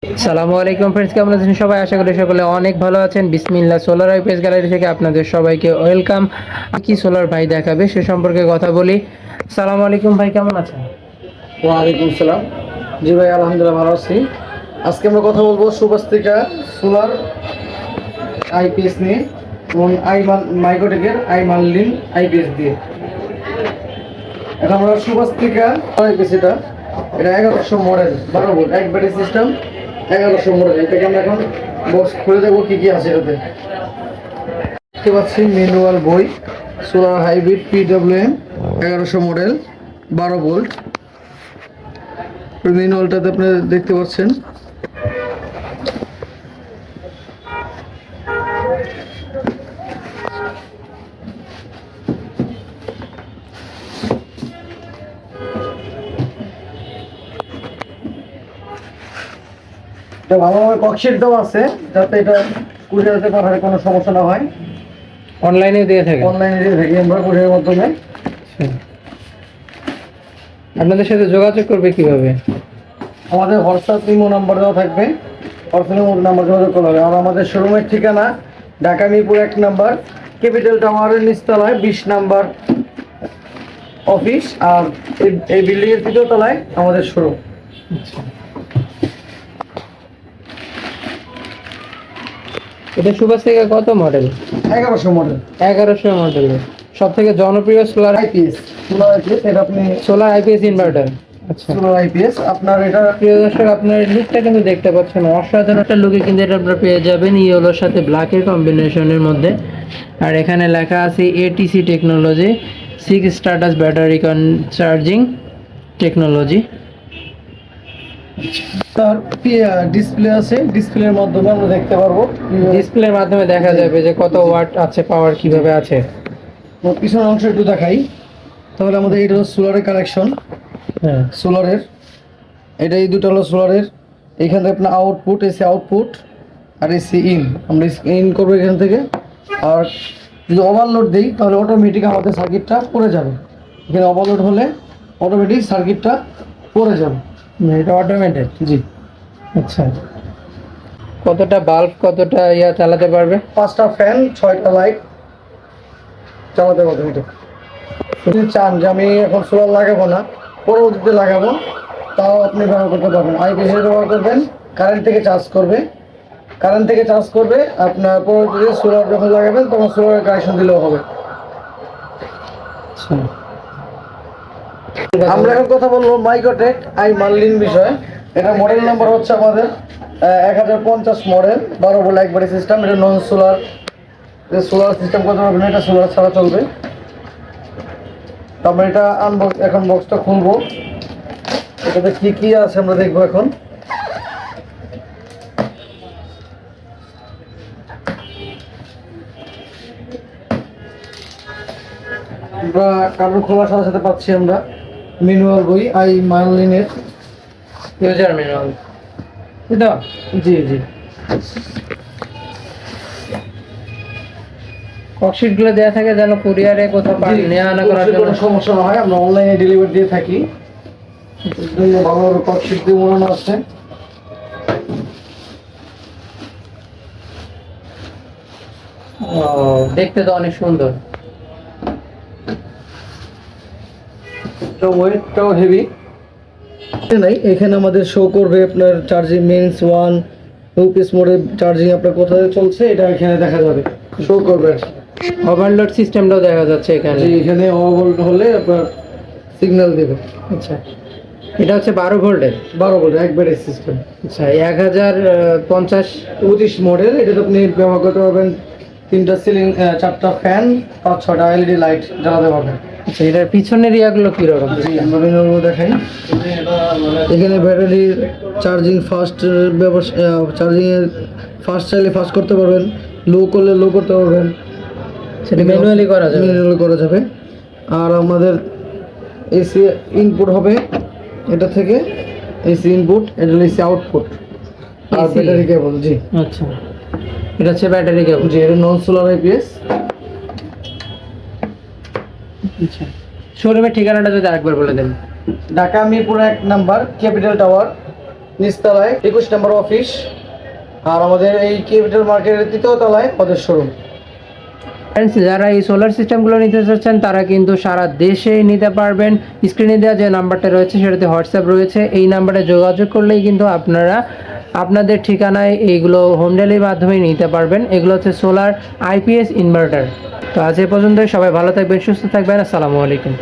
আসসালামু আলাইকুম ফ্রেন্ডস, কেমন আছেন সবাই? আশা করি সকলে অনেক ভালো আছেন। বিসমিল্লাহ সোলার আইপিএস গ্যালারি থেকে আপনাদের সবাইকে ওয়েলকাম। কি সোলার ভাই দেখাবে সে সম্পর্কে কথা বলি। আসসালামু আলাইকুম ভাই, কেমন আছেন? ওয়ালাইকুম সালাম। জি ভাই, আলহামদুলিল্লাহ ভালো আছি। আজকে আমরা কথা বলবো সুবাস্তিকা সোলার আইপিএস নিয়ে এবং মাইক্রোটেকের আইমানলিন আইপিএস দিয়ে। এখন আমরা সুবাস্তিকা আইপিএস এটা 1100 মডেল 12 ভোল্ট এক ব্যাটারি সিস্টেম 1100 মডেল। এটাকে আমরা এখন বক্স খুলে দেখবো কি কি আছে এটাতে। দেখতে পাচ্ছি ম্যানুয়াল বই solar hybrid PWM 1100 model 12 volt. ম্যানুয়ালটাতে আপনি দেখতে পাচ্ছেন এটা ভালোভাবে ককশিট দেওয়া আছে যাতে এটা কুরিয়ারতে পাঠালে কোনো সমস্যা না হয়। অনলাইনে দিয়ে থাকেন? অনলাইনে দিয়ে থাকি আমরা কুরিয়ারের মাধ্যমে। আপনাদের সাথে যোগাযোগ করবে কিভাবে? আমাদের হোয়াটসঅ্যাপ ইমো নাম্বার দেওয়া থাকবে, হোয়াটসঅ্যাপ নাম্বার যোগাযোগ করতে হবে। আর আমাদের শোরুমের ঠিকানা ঢাকা মিরপুর 1 নাম্বার ক্যাপিটাল টাওয়ারের নিচতলায় 20 নাম্বার অফিস, আর এই বিল্ডিংয়ের 3য় তলায় আমাদের শোরুম। এটা সুবাস্তিকা কত মডেল? 1100 model 1100 model. সব থেকে জনপ্রিয় সোলার আইপিএস। সোলার আইপিএস এটা আপনি সোলার আইপিএস ইনভার্টার। আচ্ছা, সোলার আইপিএস আপনার এটা প্রিয় দর্শক, আপনার লুকটা কিন্তু দেখতে পাচ্ছেন, অসাধারণ একটা লুকে কিন্তু এটা আপনারা পেয়ে যাবেন ইয়েলোর সাথে ব্ল্যাকের কম্বিনেশনের মধ্যে। আর এখানে লেখা আছে ATC technology 6 status battery charging technology. তার ডিসপ্লে আছে, ডিসপ্লের মাধ্যমে আমরা দেখতে পারবো। ডিসপ্লের মাধ্যমে দেখা যাবে যে কত ওয়াট আছে, পাওয়ার কিভাবে আছে। পিছনের অংশ একটু দেখাই তাহলে। আমাদের এটা হলো সোলারের কানেকশন। হ্যাঁ, সোলারের এটা এই দুটো হলো সোলারের। এখান থেকে আপনার আউটপুট, এসি আউটপুট আর এসি ইন। আমরা ইন করবো এখান থেকে। আর যদি ওভারলোড দিই তাহলে অটোমেটিক আমাদের সার্কিটটা পড়ে যাবে। এখানে ওভারলোড হলে অটোমেটিক সার্কিটটা পড়ে যাবে। এটা অটোমেটেড। জি। আচ্ছা, কতটা বাল্ব, কতটা চালাতে পারবে? 5টা ফ্যান 6টা লাইট চালাতে পারবেন এটা। যদি চান যে আমি এখন সোলার লাগাবো না, পরবর্তীতে লাগাবো, তাও আপনি ব্যবহার করতে পারবেন। আইপিএস ব্যবহার করবেন, কারেন্ট থেকে চার্জ করবে। আপনার পরবর্তীতে সোলার যখন লাগাবেন তখন সোলারের কানেকশন দিলেও হবে। আমরা এখন কথা বলবো মাইক্রোটেক আইমানলিন বিষয়ে। এটা মডেল নাম্বার হচ্ছে আমাদের 1050 মডেল 12 ভোল্ট একবারে সিস্টেম। এটা নন সোলার, সোলার সিস্টেম করতে পারবেন, এটা সোলার ছাড়া চলবে। তারপরে এটা আনবক্স, এখন বক্সটা খুলবো, এটাতে কি কি আছে আমরা দেখবো এখন। আমরা কার্টুন খোলার সাথে সাথে পাচ্ছি আমরা ম্যানুয়াল বই আইমানলিনের ইউজার ম্যানুয়াল। এটা জি জি। ককশিট গুলো দেওয়া থাকে যেন কুরিয়ারে কোথাও নেওয়া আনা করার জন্য কোনো সমস্যা না হয়। আমরা অনলাইনে ডেলিভারি দিয়ে থাকি। ভালোভাবে ককশিট দিয়ে মোড়ানো আছে। দেখতে তো অনেক সুন্দর। ওয়েটটাও হেভি নাই। এখানে আমাদের শো করবে আপনার চার্জিং মেন্স 1 ইউপিএস মোডে চার্জিং আপনার কোথায় চলছে এটা এখানে দেখা যাবে, শো করবে। ওভারলোড সিস্টেমটাও দেখা যাচ্ছে এখানে। এখানে ওভারলোড হলে আপনার সিগন্যাল দেবে। আচ্ছা, এটা হচ্ছে 12 ভোল্টের। 12 ভোল্ট এক ব্যাটারি সিস্টেম। আচ্ছা, 1050 25 মডেল। এটাতে আপনি ব্যবহার করতে পারবেন 3টা সিলিং, 4টা ফ্যান, 5-6টা এলইডি লাইট জ্বালাতে পারবেন। আচ্ছা, এটার পিছনের ইয়াগুলো কীরকম? আমরা বিনোদন দেখাই। এখানে ব্যাটারির চার্জিং ফাস্ট, চার্জিংয়ের ফাস্ট চাইলে ফাস্ট করতে পারবেন, লো করলে লো করতে পারবেন। সেটা ম্যানুয়ালি করা যাবে। ম্যানুয়ালি করা যাবে। আর আমাদের এসি ইনপুট হবে এটা থেকে, এসি ইনপুট, এটা এসি আউটপুট। আর AC? Battery cable. জি আচ্ছা, এটা হচ্ছে ব্যাটারি কেবল। জি, এটা নন সোলার আইপিএস। আচ্ছা, শোরুমের ঠিকানাটা যদি আরেকবার বলে দেন। Dhaka Mirpur 1 number capital tower নিচতলায় 21 নম্বর অফিস, আর আমাদের এই ক্যাপিটাল মার্কেটের 3য় তলায় আমাদের শোরুম। ফ্রেন্ডস, যারা এই সোলার সিস্টেমগুলো নিতে চাচ্ছেন তারা কিন্তু সারা দেশেই নিতে পারবেন। স্ক্রিনে দেওয়া যে নাম্বারটা রয়েছে সেটাতে হোয়াটসঅ্যাপ রয়েছে, এই নাম্বারে যোগাযোগ করলেই কিন্তু আপনারা আপনাদের ঠিকানায় এইগুলো হোম ডেলিভারির মাধ্যমে নিতে পারবেন। এগুলো হচ্ছে সোলার আইপিএস ইনভার্টার। তো আজ এ পর্যন্তই, সবাই ভালো থাকবেন, সুস্থ থাকবেন, আসসালামু আলাইকুম।